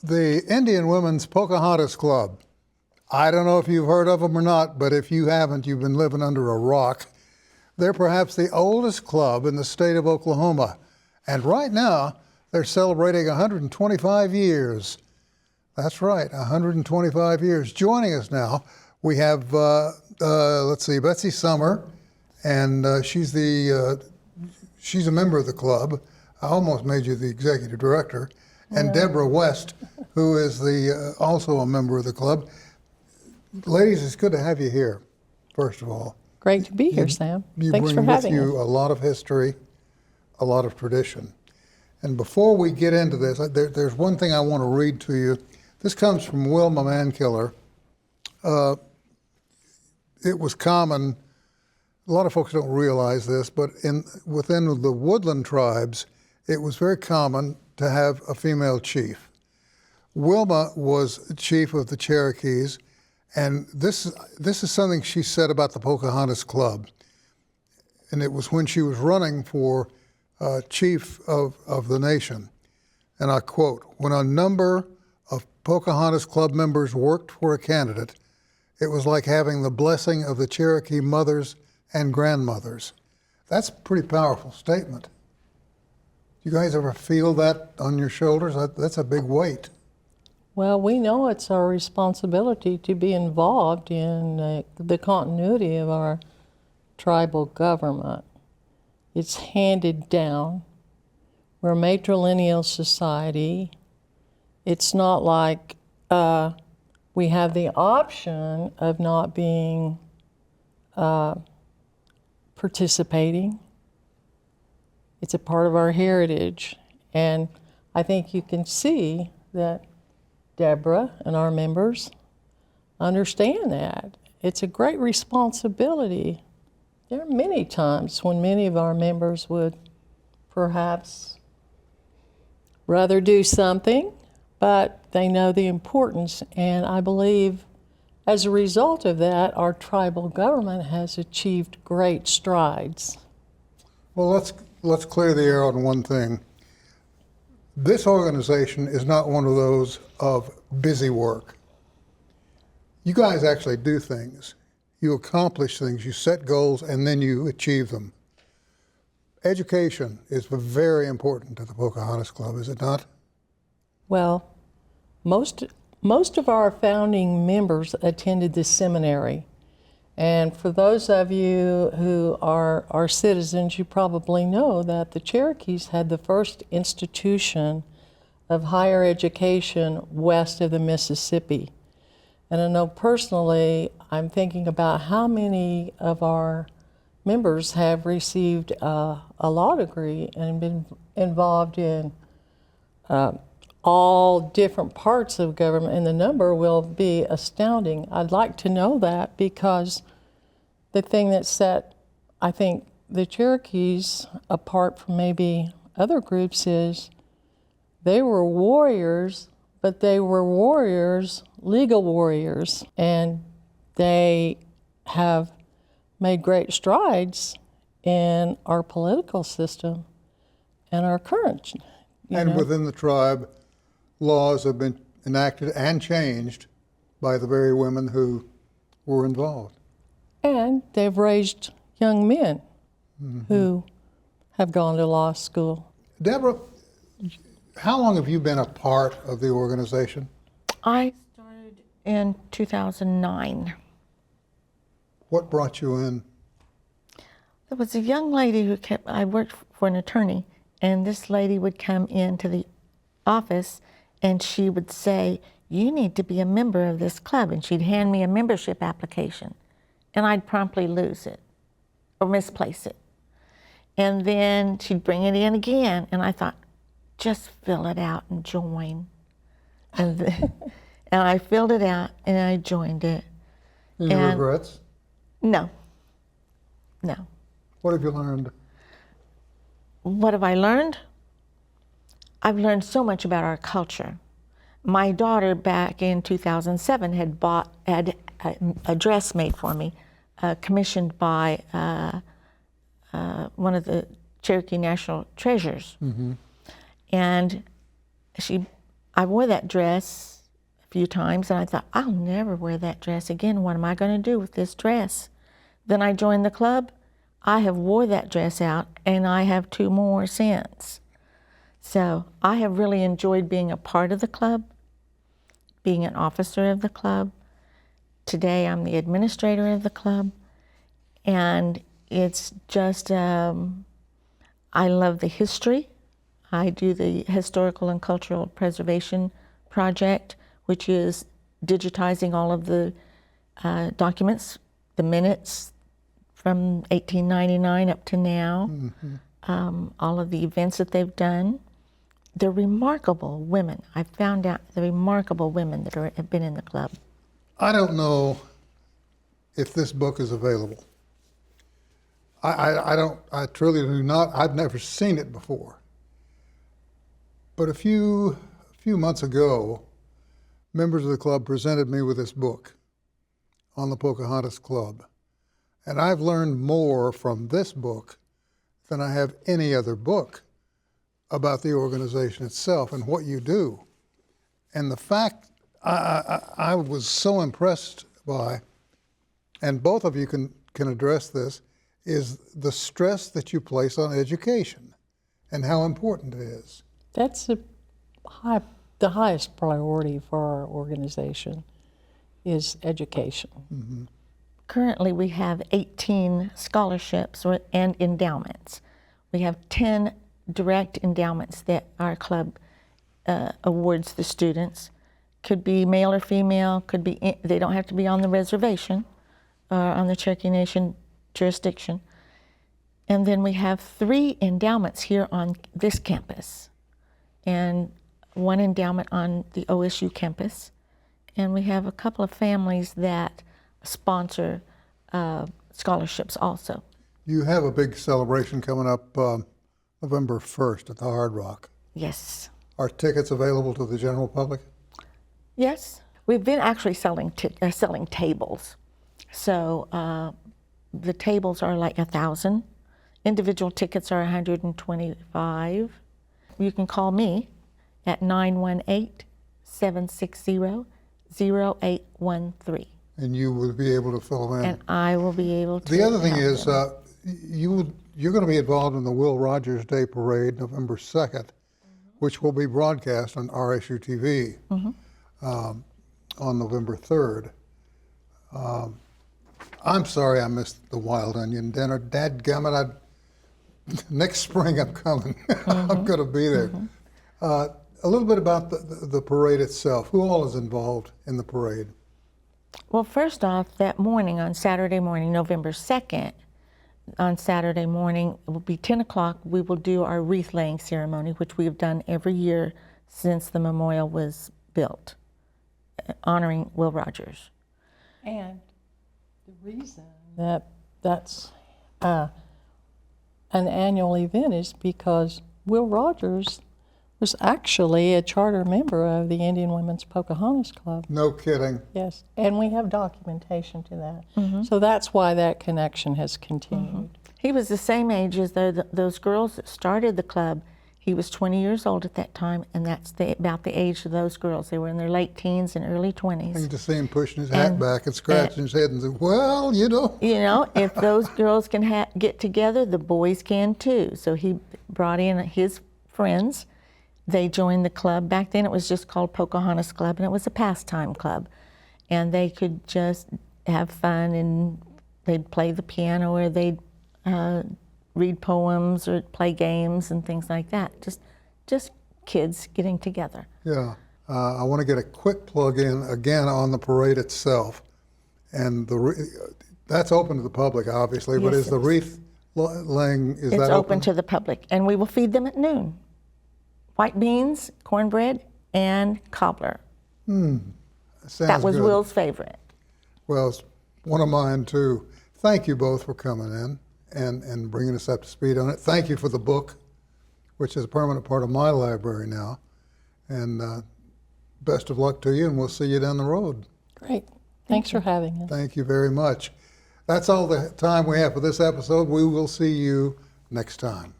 The Indian Women's Pocahontas Club. I don't know if you've heard of them or not, but if you haven't, you've been living under a rock. They're perhaps the oldest club in the state of Oklahoma. And right now, they're celebrating 125 years. That's right, 125 years. Joining us now, we have, Betsy Summer, and she's a member of the club. I almost made you the executive director. And Debra West, who is also a member of the club. Ladies, it's good to have you here, first of all. Great to be here, Sam. Thanks for having us. You bring with you a lot of history, a lot of tradition. And before we get into this, there's one thing I want to read to you. This comes from Wilma Mankiller. It was common, a lot of folks don't realize this, but within the woodland tribes, it was very common to have a female chief. Wilma was chief of the Cherokees, and this is something she said about the Pocahontas Club. And it was when she was running for chief of the nation. And I quote, "When a number of Pocahontas Club members worked for a candidate, it was like having the blessing of the Cherokee mothers and grandmothers." That's a pretty powerful statement. You guys ever feel that on your shoulders? That's a big weight. Well, we know it's our responsibility to be involved in the continuity of our tribal government. It's handed down. We're a matrilineal society. It's not like we have the option of not being participating. It's a part of our heritage. And I think you can see that Debra and our members understand that. It's a great responsibility. There are many times when many of our members would perhaps rather do something, but they know the importance. And I believe as a result of that, our tribal government has achieved great strides. Well, let's clear the air on one thing. This organization is not one of those of busy work. You guys actually do things. You accomplish things, you set goals, and then you achieve them. Education is very important to the Pocahontas Club, is it not? Well, most of our founding members attended the seminary. And for those of you who are citizens, you probably know that the Cherokees had the first institution of higher education west of the Mississippi. And I know personally, I'm thinking about how many of our members have received a law degree and been involved in all different parts of government, and the number will be astounding. I'd like to know that because the thing that set, I think, the Cherokees apart from maybe other groups is they were warriors, but they were warriors, legal warriors, and they have made great strides in our political system and our current. Within the tribe, laws have been enacted and changed by the very women who were involved. And they've raised young men who have gone to law school. Debra, how long have you been a part of the organization? I started in 2009. What brought you in? There was a young lady I worked for an attorney, and this lady would come into the office and she would say, "You need to be a member of this club," and she'd hand me a membership application, and I'd promptly lose it or misplace it. And then she'd bring it in again, and I thought, just fill it out and join. And I filled it out and I joined it. Any regrets? No. What have you learned? What have I learned? I've learned so much about our culture. My daughter back in 2007 had a dress made for me, commissioned by one of the Cherokee National Treasures. Mm-hmm. And I wore that dress a few times, and I thought, I'll never wear that dress again. What am I going to do with this dress? Then I joined the club. I have wore that dress out, and I have 2 more since. So I have really enjoyed being a part of the club, being an officer of the club. Today I'm the administrator of the club, and it's just, I love the history. I do the Historical and Cultural Preservation Project, which is digitizing all of the documents, the minutes from 1899 up to now, all of the events that they've done. They're remarkable women. I found out the remarkable women that have been in the club. I don't know if this book is available. I truly do not. I've never seen it before. But a few months ago, members of the club presented me with this book on the Pocahontas Club. And I've learned more from this book than I have any other book about the organization itself and what you do. And the fact I was so impressed by, and both of you can address this, is the stress that you place on education and how important it is. That's the highest priority for our organization is education. Mm-hmm. Currently, we have 18 scholarships and endowments. We have 10 direct endowments that our club awards the students. Could be male or female, could be, they don't have to be on the reservation or on the Cherokee Nation jurisdiction. And then we have 3 endowments here on this campus, and 1 endowment on the OSU campus. And we have a couple of families that sponsor scholarships also. You have a big celebration coming up November 1st at the Hard Rock. Yes. Are tickets available to the general public? Yes. We've been actually selling tables. So the tables are like 1,000. Individual tickets are 125. You can call me at 918-760-0813. And you will be able to fill them in. And I will be able to. The other thing help is, them. you're going to be involved in the Will Rogers Day Parade, November 2nd, which will be broadcast on RSU TV on November 3rd. I'm sorry I missed the Wild Onion Dinner. Dadgummit, next spring I'm coming. I'm going to be there. A little bit about the parade itself. Who all is involved in the parade? Well, first off, that morning, on Saturday morning, November 2nd, on Saturday morning, it will be 10 o'clock. We will do our wreath laying ceremony, which we have done every year since the memorial was built, honoring Will Rogers. And the reason that that's an annual event is because Will Rogers was actually a charter member of the Indian Women's Pocahontas Club. No kidding. Yes, and we have documentation to that. So that's why that connection has continued. He was the same age as those girls that started the club. He was 20 years old at that time, and that's about the age of those girls. They were in their late teens and early 20s. I can just see him pushing his hat back and scratching his head and say, well, you know. You know, if those girls can get together, the boys can too. So he brought in his friends. They joined the club. Back then it was just called Pocahontas Club, and it was a pastime club. And they could just have fun, and they'd play the piano, or they'd read poems or play games and things like that. Just kids getting together. Yeah. I want to get a quick plug in again on the parade itself. And that's open to the public, obviously, but Yes, is the wreath laying, is It's that open to the public, and we will feed them at noon. White beans, cornbread, and cobbler. Sounds That was good. Will's favorite. Well, it's one of mine too. Thank you both for coming in and bringing us up to speed on it. Thank you for the book, which is a permanent part of my library now. And best of luck to you, and we'll see you down the road. Great. Thanks for having us. Thank you very much. That's all the time we have for this episode. We will see you next time.